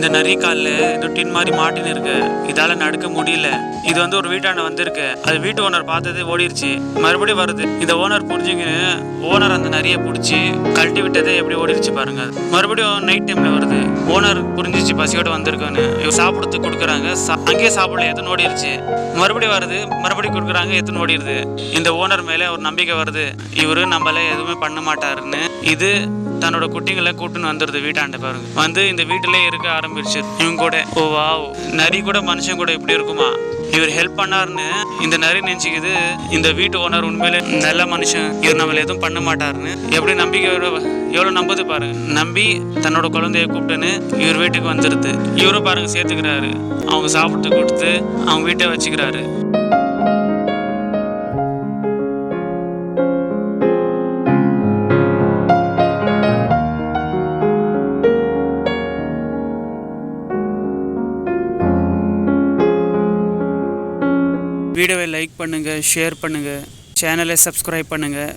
இந்த நரி காலில் ஏதோ டின் மாதிரி மாட்டின்னு இருக்கு. இதால நடக்க முடியல. இது வந்து ஒரு வீட்டாண்ட வந்திருக்கு. அது வீட்டு ஓனர் பார்த்தது ஓடிடுச்சு. மறுபடியும் வருது. இந்த ஓனர் புரிஞ்சுக்கின்னு ஓனர் அந்த நரியை பிடிச்சி கழட்டி விட்டதே எப்படி ஓடிடுச்சு பாருங்க. மறுபடியும் நைட் டைம்ல வருது. ஓனர் புரிஞ்சிச்சு பசியோட வந்திருக்கான்னு. இவங்க சாப்பிடறதுக்கு கொடுக்குறாங்க. அங்கேயே சாப்பிடல, எத்தனை ஓடிடுச்சு. மறுபடியும் வருது, மறுபடியும் கொடுக்குறாங்க, எத்தனை ஓடிடுது. இந்த ஓனர் மேலே ஒரு நம்பிக்கை வருது, இவரு நம்மள எதுவுமே பண்ண மாட்டாருன்னு. இது தன்னோட குட்டிங்களை கூட்டுன்னு வந்துடுது வீட்டாண்ட பாருங்க. வந்து இந்த வீட்டிலே இருக்க ஆரம்பிச்சு இவங்க கூட. ஓ வாவ், நரி கூட மனுஷன் கூட இப்படி இருக்குமா. இவர் ஹெல்ப் பண்ணாருன்னு இந்த நரி நினைச்சுக்குது. இந்த வீட்டு ஓனர் உண்மையிலே நல்ல மனுஷன், இவர் நம்மள எதுவும் பண்ண மாட்டாருன்னு எப்படி நம்பிக்கை எவ்வளவு நம்புது பாருங்க. நம்பி தன்னோட குழந்தைய கூப்பிட்டுன்னு இவர் வீட்டுக்கு வந்துடுது. இவரும் பாருங்க சேர்த்துக்கிறாரு. அவங்க சாப்பிட்டு கொடுத்து அவங்க வீட்டை வச்சுக்கிறாரு. வீடியோவை லைக் பண்ணுங்கள், ஷேர் பண்ணுங்கள், சேனலை சப்ஸ்கிரைப் பண்ணுங்கள்.